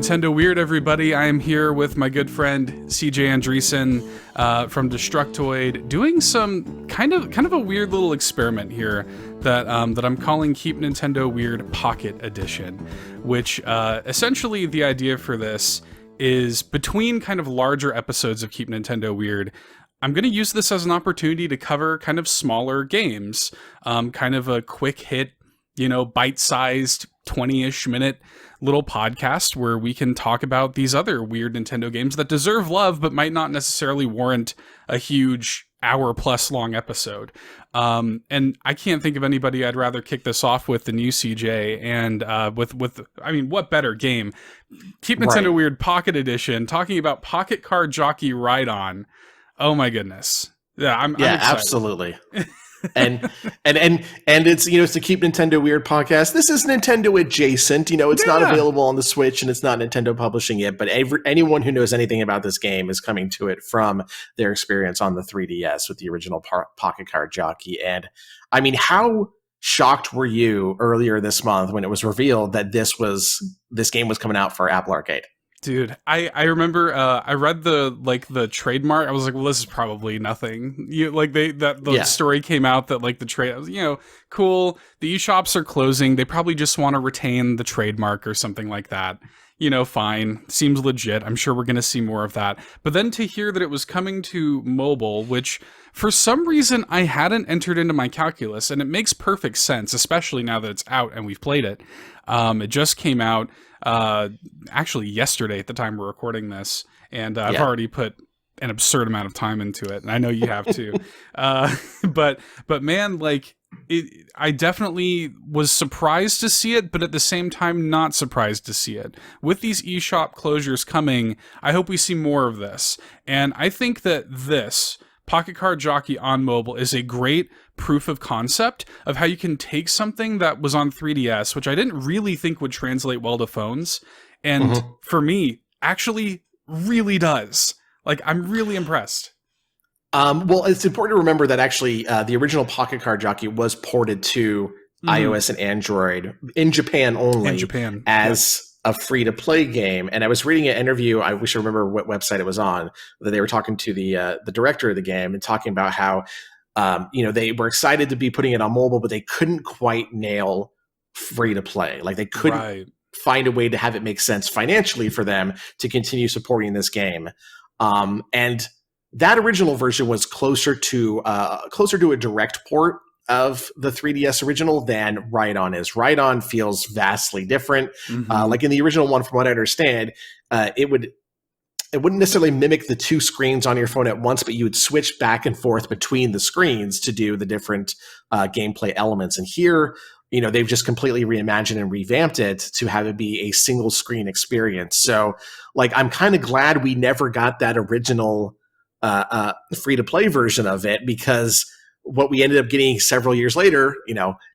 Nintendo Weird, everybody. I am here with my good friend CJ Andriessen from Destructoid, doing some kind of a weird little experiment here that I'm calling Keep Nintendo Weird Pocket Edition, which essentially the idea for this is between kind of larger episodes of Keep Nintendo Weird, I'm going to use this as an opportunity to cover kind of smaller games, kind of a quick hit, bite-sized 20-ish minute little podcast where we can talk about these other weird Nintendo games that deserve love but might not necessarily warrant a huge hour-plus long episode. And I can't think of anybody I'd rather kick this off with than you, CJ. And what better game? Keep Nintendo Weird Pocket Edition, talking about Pocket Card Jockey Ride-On. Oh my goodness. Yeah, I'm excited. Absolutely. and it's it's to Keep Nintendo Weird podcast. This is Nintendo adjacent. It's not available on the Switch and it's not Nintendo publishing it, but anyone who knows anything about this game is coming to it from their experience on the 3DS with the original Pocket Card Jockey. And I mean, how shocked were you earlier this month when it was revealed that this game was coming out for Apple Arcade? Dude, I remember I read the trademark. I was like, well, this is probably nothing. Story came out that the trade, cool. The eShops are closing. They probably just want to retain the trademark or something like that. Fine. Seems legit. I'm sure we're going to see more of that. But then to hear that it was coming to mobile, which for some reason I hadn't entered into my calculus, and it makes perfect sense, especially now that it's out and we've played it. It just came out actually yesterday at the time we're recording this, and I've already put an absurd amount of time into it, and I know you have too. But man, I definitely was surprised to see it, but at the same time not surprised to see it. With these eShop closures coming, I hope we see more of this. And I think that this Pocket Card Jockey on mobile is a great proof of concept of how you can take something that was on 3DS, which I didn't really think would translate well to phones, and for me, actually really does. I'm really impressed. Well, it's important to remember that actually the original Pocket Card Jockey was ported to iOS and Android in Japan only, as a free-to-play game. And I was reading an interview, I wish I remember what website it was on, that they were talking to the director of the game and talking about how they were excited to be putting it on mobile, but they couldn't quite nail free-to-play. They couldn't find a way to have it make sense financially for them to continue supporting this game. And that original version was closer to a direct port of the 3DS original than Ride-On is. Ride-On feels vastly different. In the original one, from what I understand, it wouldn't necessarily mimic the two screens on your phone at once, but you would switch back and forth between the screens to do the different gameplay elements. And here, they've just completely reimagined and revamped it to have it be a single screen experience. So, I'm kind of glad we never got that original free-to-play version of it, because what we ended up getting several years later,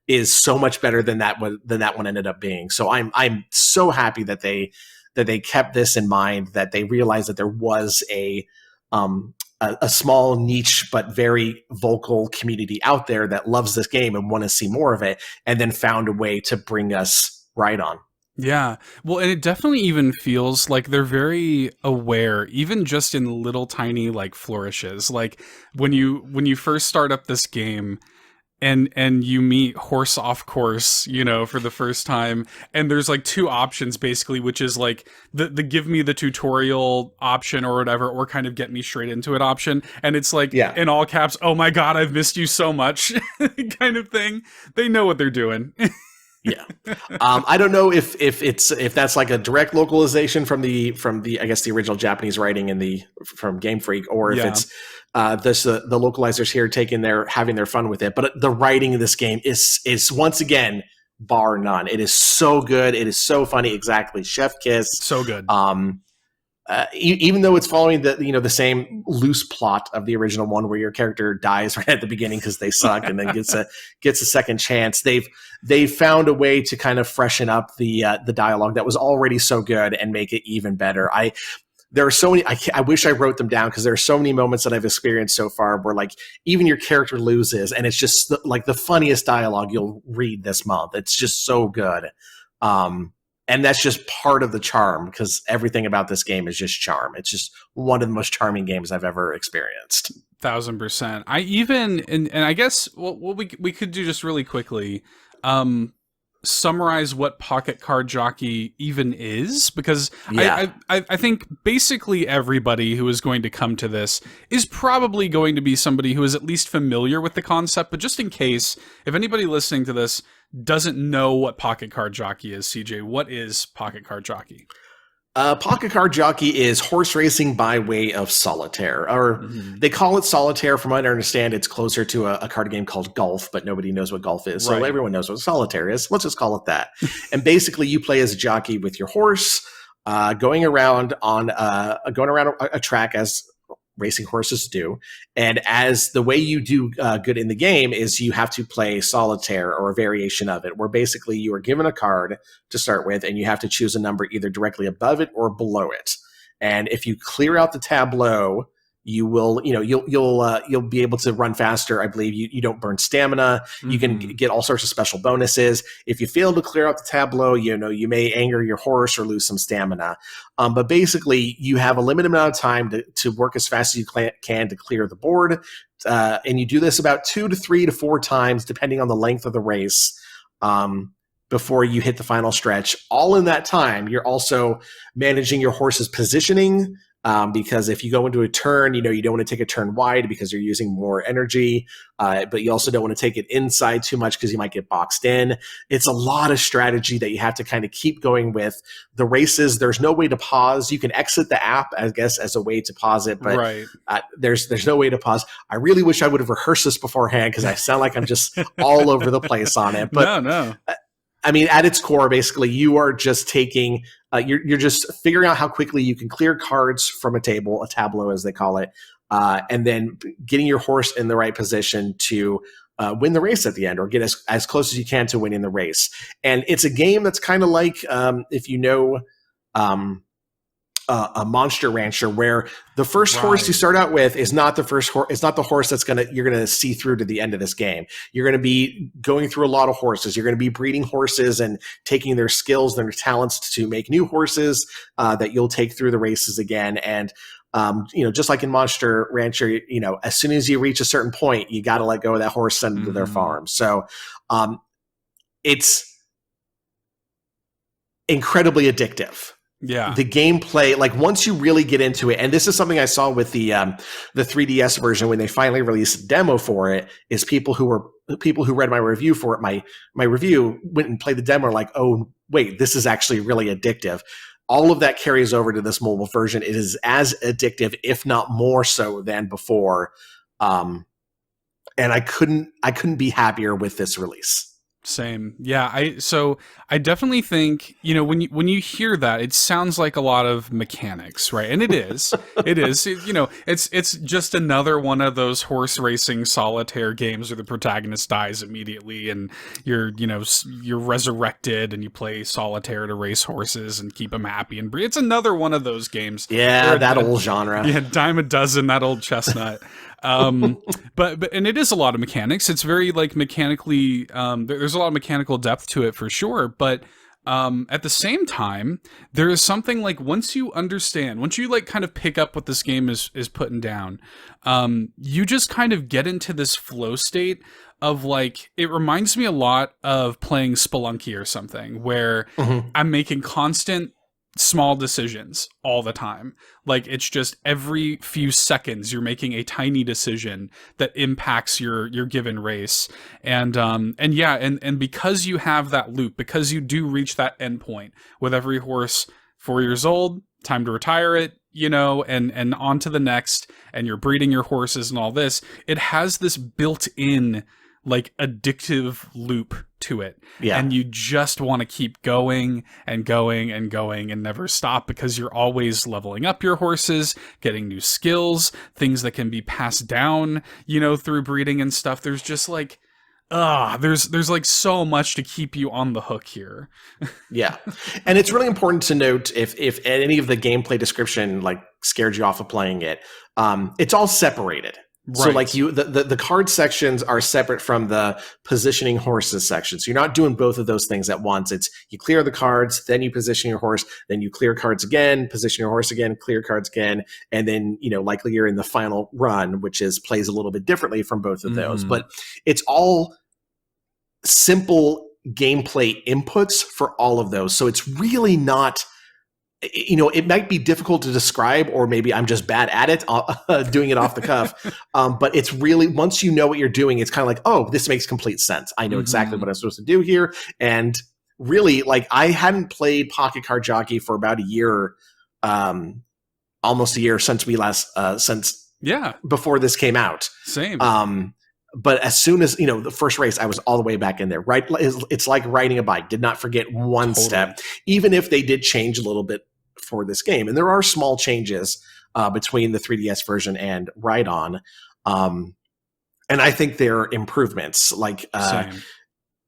is so much better than that one ended up being. So I'm so happy that they kept this in mind, that they realized that there was a small niche but very vocal community out there that loves this game and want to see more of it, and then found a way to bring us Ride-On. Yeah, well, and it definitely even feels like they're very aware, even just in little tiny flourishes. When you first start up this game, and you meet Horse Off Course, for the first time, and there's two options basically, which is the give me the tutorial option or whatever, or kind of get me straight into it option, and it's in all caps, oh my god, I've missed you so much, kind of thing. They know what they're doing. Yeah. I don't know if that's a direct localization from the I guess the original Japanese writing from Game Freak, or if it's the localizers here having their fun with it. But the writing of this game is once again bar none. It is so good. It is so funny. Exactly. Chef kiss. So good. Even though it's following the same loose plot of the original one, where your character dies right at the beginning because they suck, and then gets a second chance, they've found a way to kind of freshen up the dialogue that was already so good and make it even better. There are so many. I wish I wrote them down, because there are so many moments that I've experienced so far where even your character loses, and it's just the funniest dialogue you'll read this month. It's just so good. And that's just part of the charm, because everything about this game is just charm. It's just one of the most charming games I've ever experienced. 1000%. I even, and I guess what we could do just really quickly, summarize what Pocket Card Jockey even is, because I think basically everybody who is going to come to this is probably going to be somebody who is at least familiar with the concept. But just in case, if anybody listening to this doesn't know what Pocket Card Jockey is, CJ, what is Pocket Card Jockey? Pocket Card Jockey is horse racing by way of solitaire, or they call it solitaire. From what I understand, it's closer to a card game called golf, but nobody knows what golf is. So everyone knows what solitaire is. Let's just call it that. And basically, you play as a jockey with your horse, going around a track as racing horses do. And as the way you do good in the game is you have to play solitaire, or a variation of it, where basically you are given a card to start with, and you have to choose a number either directly above it or below it. And if you clear out the tableau, you will, you'll be able to run faster. I believe you don't burn stamina. You can get all sorts of special bonuses. If you fail to clear out the tableau, you may anger your horse or lose some stamina. But basically, you have a limited amount of time to work as fast as you can to clear the board. And you do this about 2 to 3 to 4 times, depending on the length of the race, before you hit the final stretch. All in that time, you're also managing your horse's positioning, because if you go into a turn, you don't want to take a turn wide because you're using more energy, but you also don't want to take it inside too much because you might get boxed in. It's a lot of strategy that you have to kind of keep going with. The races, there's no way to pause. You can exit the app, I guess, as a way to pause it, but there's no way to pause. I really wish I would have rehearsed this beforehand, because I sound like I'm just all over the place on it. But no. I mean, at its core, basically, you are just taking, you're just figuring out how quickly you can clear cards from a tableau, as they call it, and then getting your horse in the right position to win the race at the end, or get as close as you can to winning the race. And it's a game that's kind of like, if you know, a Monster Rancher, where the first horse you start out with is not the first horse. It's not the horse you're gonna see through to the end of this game. You're gonna be going through a lot of horses. You're gonna be breeding horses and taking their skills, their talents to make new horses that you'll take through the races again. And just like in Monster Rancher, as soon as you reach a certain point, you got to let go of that horse, send them to their farm. So it's incredibly addictive. Yeah. The gameplay, like once you really get into it, and this is something I saw with the 3DS version when they finally released a demo for it, is people who read my review for it, my review went and played the demo, like, oh wait, this is actually really addictive. All of that carries over to this mobile version. It is as addictive, if not more so, than before. And I couldn't be happier with this release. Same. Yeah. I definitely think, when you hear that, it sounds like a lot of mechanics, right? And it is, it's just another one of those horse racing solitaire games where the protagonist dies immediately and you're resurrected and you play solitaire to race horses and keep them happy and breed. It's another one of those games. Yeah. That old genre. Yeah. Dime a dozen, that old chestnut. But it is a lot of mechanics. It's very like mechanically, there's a lot of mechanical depth to it for sure. But, at the same time, there is something like once you like kind of pick up what this game is putting down, you just kind of get into this flow state of like, it reminds me a lot of playing Spelunky or something where I'm making constant small decisions all the time. Like it's just every few seconds you're making a tiny decision that impacts your given race. And because you have that loop, because you do reach that endpoint with every horse 4 years old, time to retire it, and on to the next, and you're breeding your horses and all this, it has this built-in like addictive loop to it. Yeah. And you just want to keep going and going and going and never stop because you're always leveling up your horses, getting new skills, things that can be passed down, through breeding and stuff. There's just like, there's like so much to keep you on the hook here. Yeah. And it's really important to note if any of the gameplay description like scared you off of playing it, it's all separated. So like the card sections are separate from the positioning horses section. So you're not doing both of those things at once. It's you clear the cards, then you position your horse, then you clear cards again, position your horse again, clear cards again, and then likely you're in the final run, which plays a little bit differently from both of those. But it's all simple gameplay inputs for all of those. So it's really not. It might be difficult to describe, or maybe I'm just bad at it, doing it off the cuff. But it's really, once you know what you're doing, it's kind of like, oh, this makes complete sense. I know exactly what I'm supposed to do here. And really, like, I hadn't played Pocket Card Jockey for about a year, almost a year since before this came out. Same. But as soon as, the first race, I was all the way back in there, right? It's like riding a bike. Did not forget one step, even if they did change a little bit for this game. And there are small changes between the 3DS version and Ride On. And I think they're improvements. Like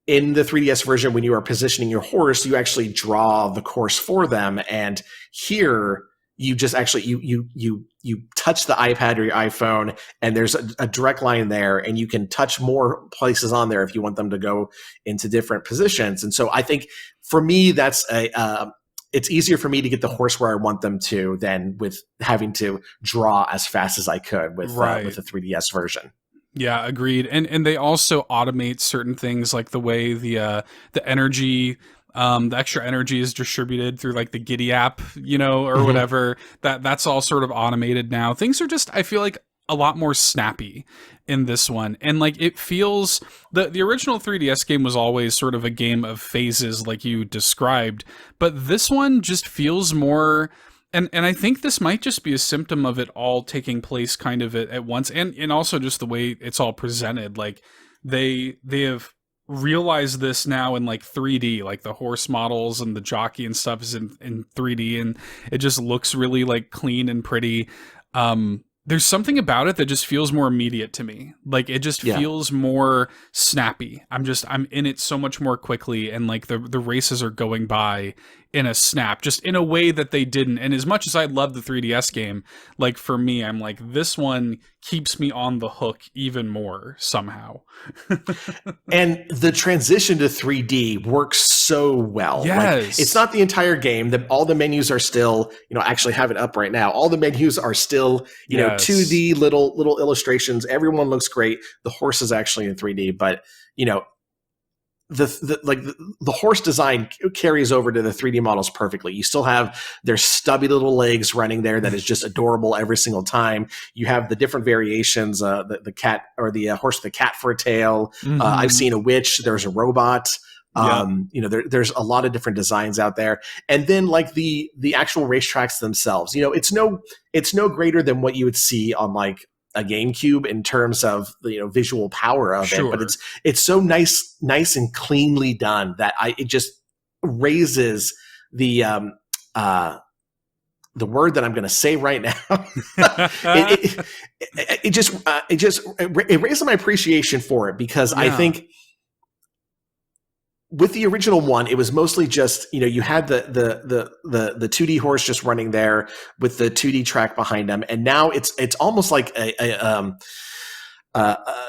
in the 3DS version, when you are positioning your horse, you actually draw the course for them. And here, you just actually you touch the iPad or your iPhone, and there's a direct line there, and you can touch more places on there if you want them to go into different positions. And so I think for me, that's it's easier for me to get the horse where I want them to than with having to draw as fast as I could with the 3DS version. Yeah, agreed. And they also automate certain things, like the way the energy. The extra energy is distributed through like the Giddy app, or whatever. That's all sort of automated now. Things are just, I feel like, a lot more snappy in this one. And like it feels, the original 3DS game was always sort of a game of phases like you described, but this one just feels more, and I think this might just be a symptom of it all taking place kind of at once, and also just the way it's all presented. Like they have realize this now in like 3D, like the horse models and the jockey and stuff is in 3D, and it just looks really like clean and pretty. There's something about it that just feels more immediate to me. Like it just feels more snappy. I'm in it so much more quickly, and like the races are going by in a snap, just in a way that they didn't. And as much as I love the 3DS game, like for me, I'm like, this one keeps me on the hook even more somehow. And the transition to 3D works so well. Yes. Like, it's not the entire game. All the menus are still, I actually have it up right now. All the menus are still, 2D little illustrations. Everyone looks great. The horse is actually in 3D, but the horse design carries over to the 3D models perfectly. You still have their stubby little legs running there that is just adorable every single time. You have the different variations, the cat or the horse with a cat for a tail. I've seen a witch. There's a robot. There's a lot of different designs out there. And then like the actual racetracks themselves, it's no greater than what you would see on like a GameCube in terms of the visual power of it, but it's so nice and cleanly done that it just raises the word that I'm going to say right now. it raises my appreciation for it, because I think with the original one, it was mostly just, you had the 2D horse just running there with the 2D track behind them. And now it's almost like a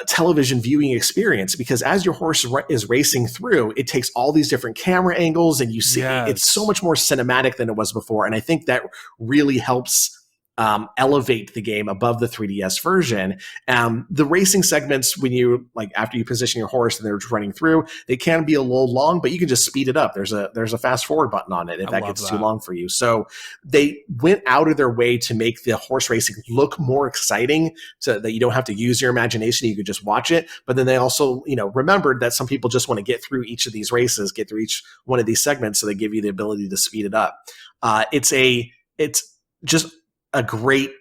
television viewing experience, because as your horse is racing through, it takes all these different camera angles, and you see it's so much more cinematic than it was before. And I think that really helps elevate the game above the 3DS version. The racing segments, when you after you position your horse and they're just running through, they can be a little long, but you can just speed it up. There's a fast forward button on it if that gets too long for you. So they went out of their way to make the horse racing look more exciting, so that you don't have to use your imagination. You could just watch it. But then they also, remembered that some people just want to get through each of these races, get through each one of these segments. So they give you the ability to speed it up. It's just a great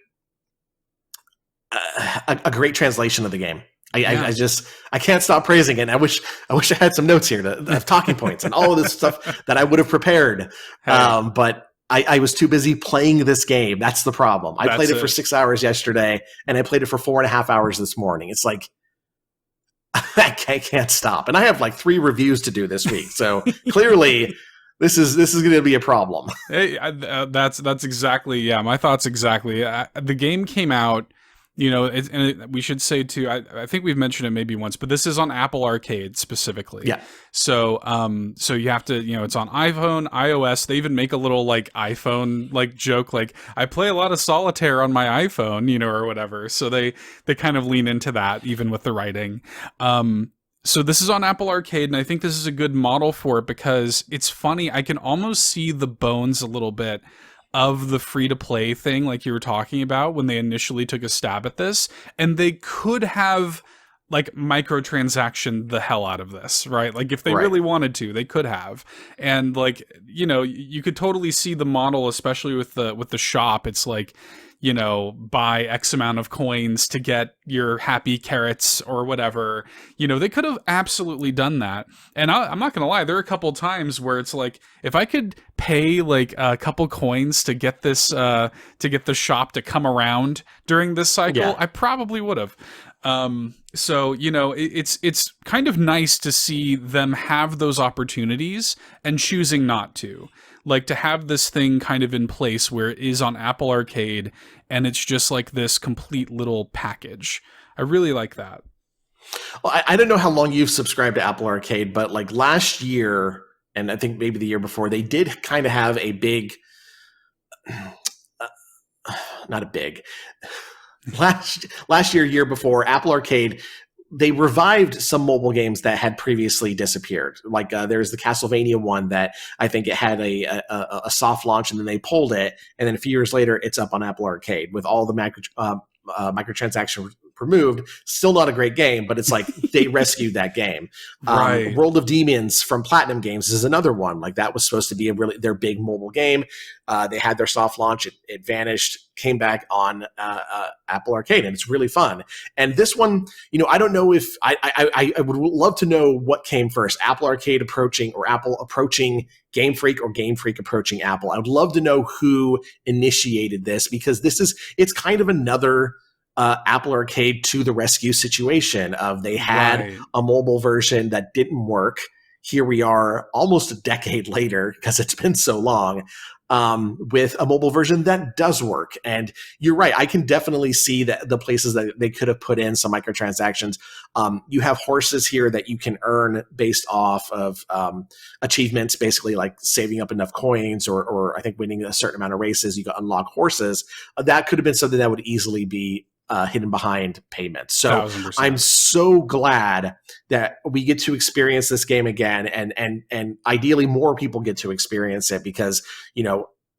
translation of the game. I can't stop praising it. And I wish I had some notes here to have talking points and all of this stuff that I would have prepared. But I was too busy playing this game. That's the problem. I played it for 6 hours yesterday, and I played it for 4.5 hours this morning. It's like, I can't stop. And I have 3 reviews to do this week. So clearly this is going to be a problem. Hey, that's exactly, my thoughts exactly. The game came out, we should say too, I think we've mentioned it maybe once, but this is on Apple Arcade specifically. Yeah. So you have to, it's on iPhone, iOS. They even make a little like iPhone like joke, like I play a lot of solitaire on my iPhone, or whatever. So they kind of lean into that even with the writing. So this is on Apple Arcade, and I think this is a good model for it because it's funny. I can almost see the bones a little bit of the free-to-play thing like you were talking about when they initially took a stab at this, and they could have like microtransaction the hell out of this, right? Like if they really wanted to, they could have. And like, you could totally see the model, especially with the shop. It's like, buy X amount of coins to get your happy carrots or whatever. They could have absolutely done that. And I'm not going to lie, there are a couple times where it's like, if I could pay like a couple coins to get this, to get the shop to come around during this cycle, I probably would have. So, it's kind of nice to see them have those opportunities and choosing not to. Like to have this thing kind of in place where it is on Apple Arcade and it's just like this complete little package. I really like that. Well, I don't know how long you've subscribed to Apple Arcade, but like last year, and I think maybe the year before, they did kind of have a big, not a big, last year before, Apple Arcade, they revived some mobile games that had previously disappeared. Like there's the Castlevania one that I think it had a soft launch and then they pulled it, and then a few years later it's up on Apple Arcade with all the microtransactions removed. Still not a great game, but it's like they rescued that game. Right. World of Demons from Platinum Games is another one. Like that was supposed to be their big mobile game. They had their soft launch. It vanished, came back on Apple Arcade, and it's really fun. And this one, I don't know if I would love to know what came first, Apple Arcade approaching or Apple approaching Game Freak or Game Freak approaching Apple. I would love to know who initiated this, because it's kind of another Apple Arcade to the rescue situation of they had a mobile version that didn't work. Here we are almost a decade later, because it's been so long, with a mobile version that does work. And you're right. I can definitely see that the places that they could have put in some microtransactions. You have horses here that you can earn based off of achievements, basically like saving up enough coins or I think winning a certain amount of races. You can unlock horses. That could have been something that would easily be hidden behind payments. So 1,000%. I'm so glad that we get to experience this game again, and ideally more people get to experience it, because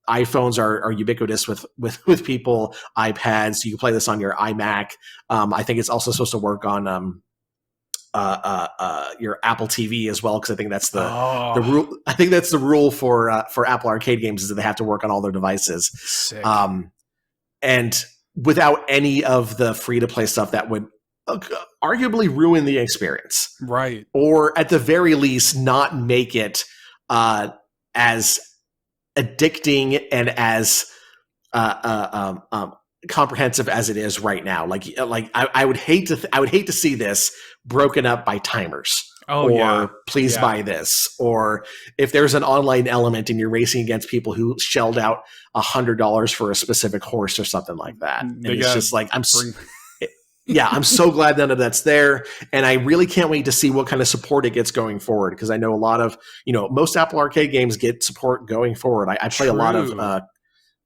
iPhones are ubiquitous with people, iPads. You can play this on your iMac. I think it's also supposed to work on your Apple TV as well, because I think that's the rule. I think that's the rule for Apple Arcade games, is that they have to work on all their devices. Sick. And without any of the free-to-play stuff that would arguably ruin the experience. Right. Or at the very least, not make it as addicting and as comprehensive as it is right now. Like I would hate to see this broken up by timers. Please buy this. Or if there's an online element and you're racing against people who shelled out $100 for a specific horse or something like that. And it's just like, I'm so glad none of that's there. And I really can't wait to see what kind of support it gets going forward. Because I know a lot of, most Apple Arcade games get support going forward. I play a lot of,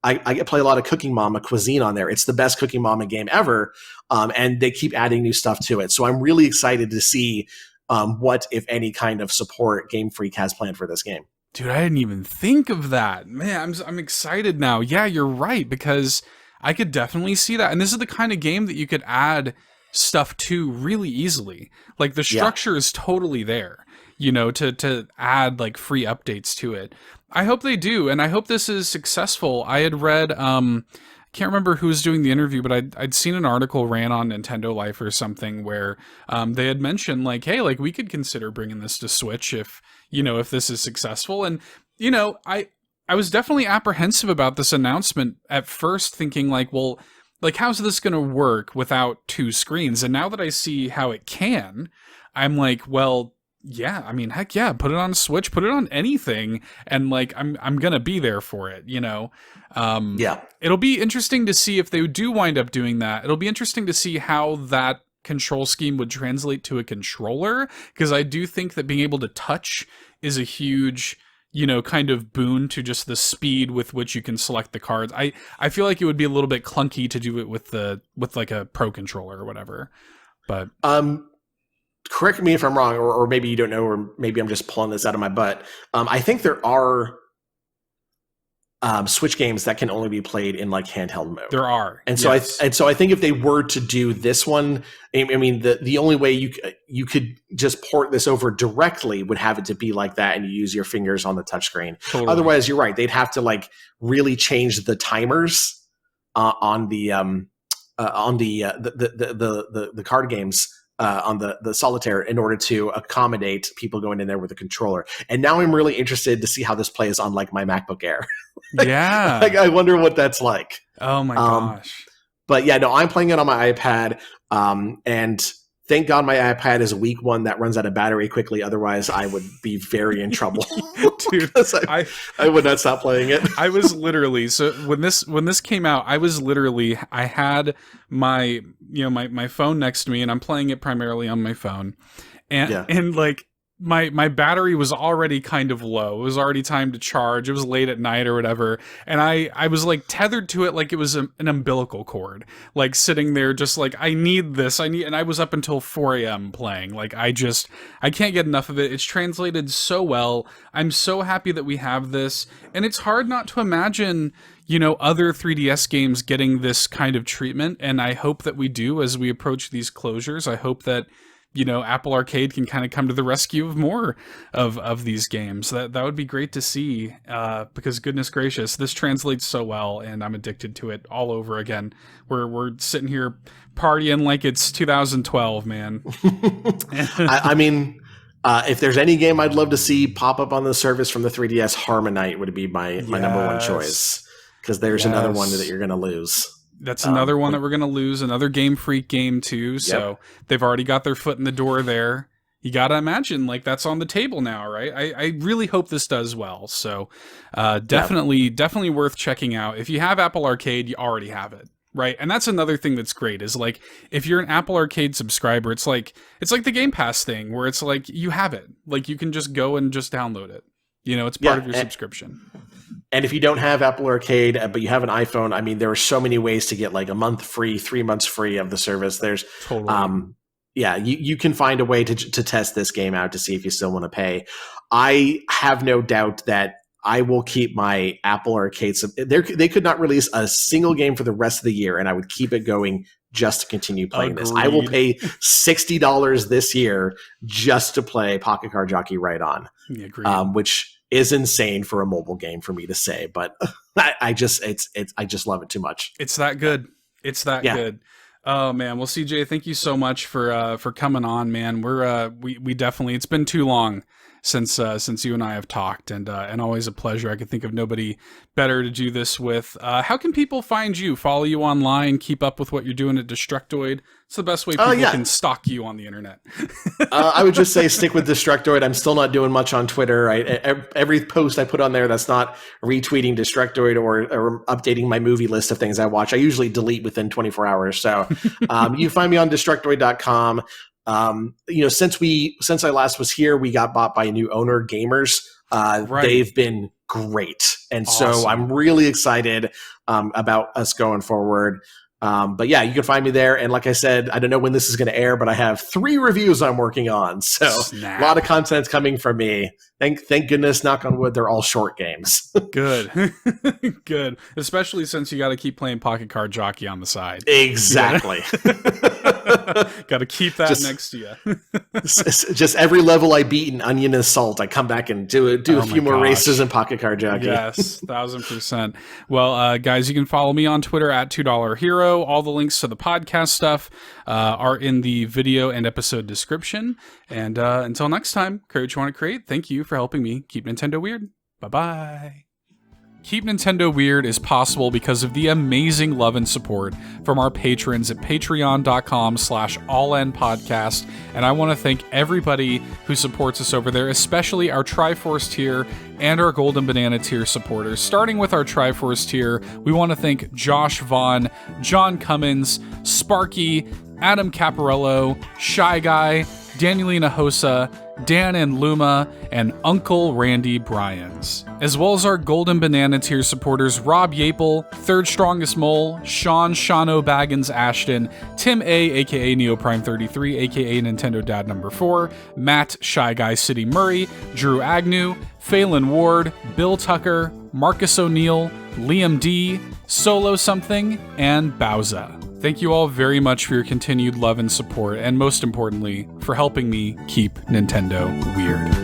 I play a lot of Cooking Mama Cuisine on there. It's the best Cooking Mama game ever. And they keep adding new stuff to it. So I'm really excited to see what, if any, kind of support Game Freak has planned for this game. Dude, I didn't even think of that. Man, I'm excited now. Yeah, you're right, because I could definitely see that. And this is the kind of game that you could add stuff to really easily. Like the structure is totally there, to add like free updates to it. I hope they do, and I hope this is successful. I had read can't remember who was doing the interview, but I'd seen an article ran on Nintendo Life or something where they had mentioned like, hey, like we could consider bringing this to Switch if this is successful. And I was definitely apprehensive about this announcement at first, thinking like, well, like how's this going to work without two screens? And now that I see how it can, I'm like, well, Yeah, I mean, heck yeah, put it on Switch, put it on anything, and like I'm gonna be there for it, you know. Yeah. It'll be interesting to see if they do wind up doing that. It'll be interesting to see how that control scheme would translate to a controller, because I do think that being able to touch is a huge, you know, kind of boon to just the speed with which you can select the cards. I feel like it would be a little bit clunky to do it with like a pro controller or whatever. But correct me if I'm wrong, or maybe you don't know, or maybe I'm just pulling this out of my butt. I think there are Switch games that can only be played in like handheld mode. There are, and so yes. I think if they were to do this one, I mean the only way you could just port this over directly would have it to be like that, and you use your fingers on the touchscreen. Totally. Otherwise, you're right; they'd have to like really change the timers on the card games. On the solitaire in order to accommodate people going in there with a controller. And now I'm really interested to see how this plays on like my MacBook Air. Yeah. Like, I wonder what that's like. Oh my gosh. But yeah, no, I'm playing it on my iPad. And thank God my iPad is a weak one that runs out of battery quickly. Otherwise, I would be very in trouble. Dude, I would not stop playing it. I was literally, so when this came out, I had my, you know, my phone next to me, and I'm playing it primarily on my phone. And like my battery was already kind of low. It was already time to charge. It was late at night or whatever. And I was like tethered to it like it was an umbilical cord, like sitting there just like, I need this. And I was up until 4 a.m. playing. Like I can't get enough of it. It's translated so well. I'm so happy that we have this. And it's hard not to imagine, you know, other 3DS games getting this kind of treatment. And I hope that we do as we approach these closures. I hope that, you know, Apple Arcade can kind of come to the rescue of more of these games. That would be great to see, because goodness gracious, this translates so well, and I'm addicted to it all over again. We're sitting here partying like it's 2012, man. I mean, if there's any game I'd love to see pop up on the service from the 3DS, Harmonite would be my number one choice, because there's another one that you're going to lose. That's another one that we're going to lose. Another Game Freak game, too. So they've already got their foot in the door there. You got to imagine, like, that's on the table now, right? I really hope this does well. So definitely worth checking out. If you have Apple Arcade, you already have it, right? And that's another thing that's great is, like, if you're an Apple Arcade subscriber, it's like the Game Pass thing where it's like you have it. Like, you can just go and just download it. You know, it's part of your subscription. And if you don't have Apple Arcade, but you have an iPhone, I mean, there are so many ways to get like a month free, 3 months free of the service. There's, you can find a way to test this game out to see if you still want to pay. I have no doubt that I will keep my Apple Arcade. They could not release a single game for the rest of the year, and I would keep it going just to continue playing this. I will pay $60 this year just to play Pocket Card Jockey right on, which is insane for a mobile game for me to say, but I just love it too much. It's that good. It's that good. Oh man. Well, CJ, thank you so much for coming on, man. We definitely, it's been too long since you and I have talked, and always a pleasure. I could think of nobody better to do this with. How can people find you, follow you online, keep up with what you're doing at Destructoid? It's the best way people can stalk you on the internet. I would just say stick with Destructoid. I'm still not doing much on Twitter. Every post I put on there that's not retweeting Destructoid or updating my movie list of things I watch, I usually delete within 24 hours. So you can find me on Destructoid.com. Since I last was here, we got bought by a new owner, Gamers. They've been great. And so I'm really excited about us going forward. But yeah, you can find me there. And like I said, I don't know when this is going to air, but I have 3 reviews I'm working on. So a lot of content coming from me. Thank goodness, knock on wood, they're all short games. Good. Good. Especially since you got to keep playing Pocket Card Jockey on the side. Exactly. Got to keep that next to you. Just every level I beat in Onion and Salt, I come back and do a few more races in Pocket Card Jockey. Yes, 1000%. Well, guys, you can follow me on Twitter at $2 Hero. All the links to the podcast stuff are in the video and episode description. And until next time, create what you want to create. Thank you for helping me keep Nintendo weird. Bye-bye. Keep Nintendo Weird is possible because of the amazing love and support from our patrons at patreon.com/allnpodcast, and I want to thank everybody who supports us over there, especially our Triforce tier and our Golden Banana tier supporters. Starting with our Triforce tier, we want to thank Josh Vaughn, John Cummins, Sparky, Adam Caparello, Shy Guy, Danielina Hosa, Dan and Luma, and Uncle Randy Bryans, as well as our Golden Banana tier supporters Rob Yapel, Third Strongest Mole, Sean Shano Baggins Ashton, Tim A, aka Neoprime33, aka Nintendo Dad Number 4, Matt Shy Guy City Murray, Drew Agnew, Phelan Ward, Bill Tucker, Marcus O'Neill, Liam D, Solo Something, and Bowza. Thank you all very much for your continued love and support, and most importantly, for helping me keep Nintendo weird.